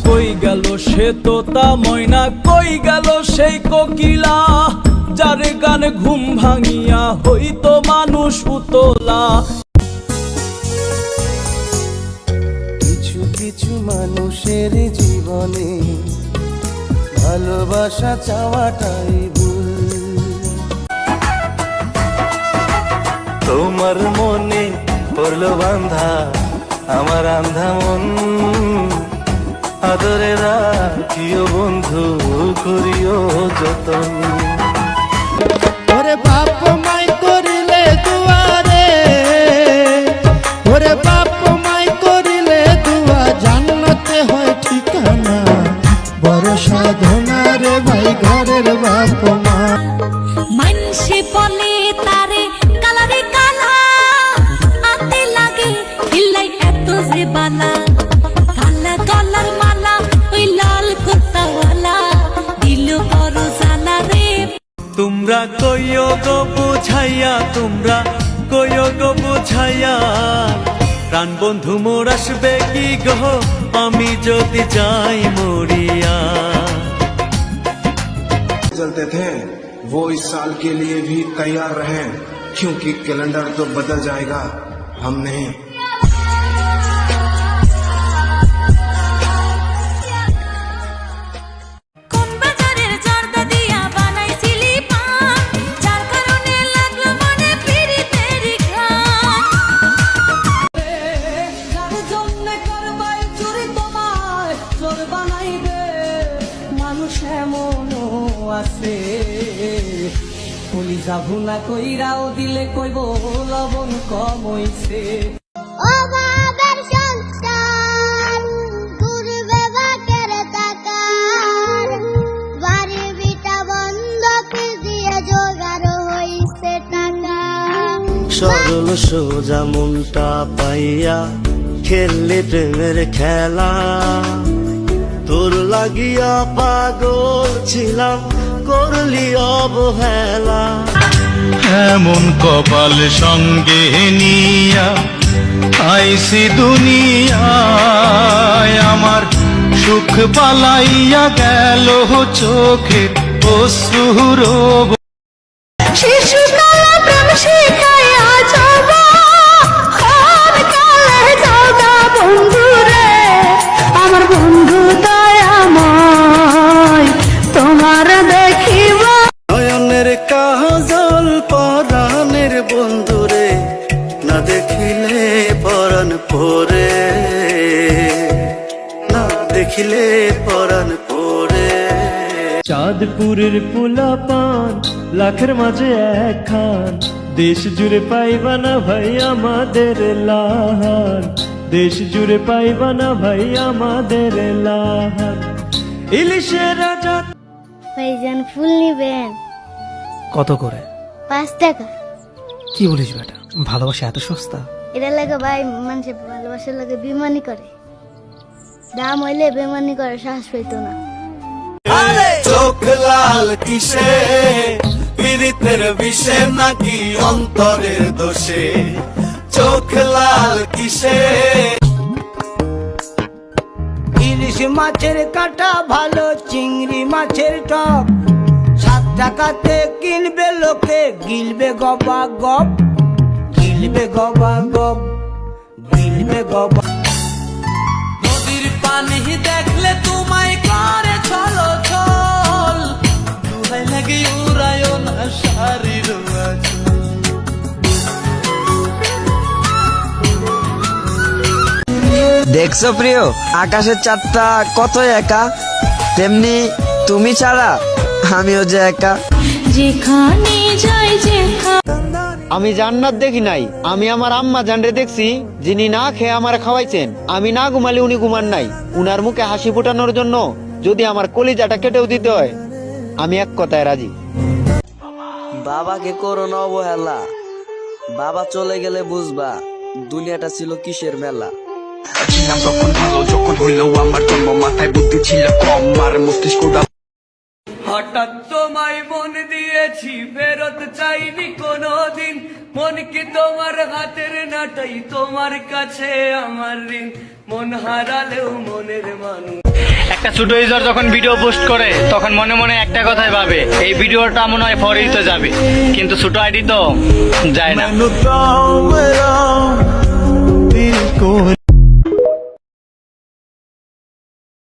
কই গেল সে তোতা ময়না, কই গেল সেই কোকিলা, যার গানে ঘুম ভাঙিয়া হইতো মানুষ উতলা। কিছু কিছু মানুষের জীবনে ভালোবাসা চাওয়াটাই ভুল। তোমার মনে পড়লো বান্ধা আমার আন্ধা মন, আদরে রাখিও বন্ধু করিও যতন। ওরে বাপ মাই করিলে দুয়ারে, ওরে বাপ মাই করিলে দুয়া, জান্নাতে হয় ঠিকানা, বড় সাধনা রে ভাই ঘরের বাপ মা। মানসে বলে তারে কালারে কালা, আতে লাগে হিলাই এত যে বালা, কালা গলার মালা ওই লাল কুর্তাওয়ালা, দিল বড় জালা রে। তোমরা কইও গো বুঝাইয়া, তোমরা কইও গো বুঝাইয়া, প্রাণ বন্ধু মোর আসবে কি গো আমি যদি যাই মরিয়া। चलते थे वो इस साल के लिए भी तैयार रहें, क्योंकि कैलेंडर तो बदल जाएगा, हम नहीं। কলিজা ভুনা কইরাও দিলে কইব লবণ কম হইছে। ও বাবার সন্তান ঘুরবে বাকের টাকার, বাড়ি বিটা বন্ধক দিয়ে জোগাড় হইছে টাকা। সরল সোজা মনটা পাইয়া খেললে প্রেমের খেলা, তোর লাগিয়া পাগল ছিলাম করলি অবহেলা। এমন কপাল সঙ্গে নিয়া আইসি দুনিয়ায়, আমার সুখ পালাইয়া গেল চোখে অশ্রুর। শিশুকালে প্রেম শিখাইয়া যাবা, কোন কালে যাবা বন্ধু রে, আমার বন্ধু দয়াময় তোমার দেখিবা। নয়নের কাজল পরাণের বন্ধুরে, না দেখিলে পরাণ পরে, না দেখিলে পরাণ পরে। চাঁদপুরের পোলা পান লাখের মাঝে একখান, দেশ জুড়ে পাইবা না ভাই আমাদের লাহান, দেশ জুড়ে পাইবা না ভাই আমাদের লাহান। ইলিশের রাজা। ভাইজান ফুল নিবেন? কত করে? 5 টাকা। কি বলিস বেটা, ভালোবাসা এত সস্তা? এটা লাগে ভাই মানুষের ভালোবাসার লাগে বেমানি করে, দাম হইলে বেমানি করে সাহস পাইতো না। চোখ লাল কিসে, পীড়িতের বিষে নাকি অন্তরের দোষে, চোখ লাল কিসে। ইলিশ মাছের কাটা ভালো, চিংড়ি মাছের টক, 7 টাকাতে কিনবে লোকে, গিলবে গবা গপ, গিলবে গবা গপ, গিলবে গবা। নদীর পানি দেখলে তোমায় করে চলো চল, দুহাই লাগে উড়ায় না শাড়ির আঁচল। দেখছো প্রিয়, আকাশের চাঁদটা কত একা, তেমনি তুমি ছাড়া আমিও যে একা। যেখানে যাই আমি জান্নাত দেখি নাই, আমি আমার আম্মা জানরে দেখছি, যিনি না খেয়ে আমার খাওয়াইছেন। আমি না ঘুমালে উনি ঘুমান নাই, উনার মুখে হাসি ফোটানোর জন্য যদি আমার কলিজাটা কেটেও দিতে হয়, আমি এক কথায় রাজি। বাবাকে করো না অবহেলা, বাবা চলে গেলে বুঝবা দুনিয়াটা ছিল কিসের মেলা। ছিলাম তখন ভালো, যখন হইলো আমার জন্ম, মাথায় বুদ্ধি ছিল কম, আর মস্তিষ্কটা। হঠাৎ তোমায় মন দিয়েছি, ফেরত চাইনি কোনোদিন, মন কি তোমার হাতের নাটাই, তোমার কাছে আমার ঋণ, মন হারালেও মনের মানুষ। একটা ছোট ইউজার যখন ভিডিও পোস্ট করে তখন মনে মনে একটা কথাই ভাবে এই ভিডিওটা মনে হয় ফর ইউতে যাবে, কিন্তু ছোট আইডি তো যায় না।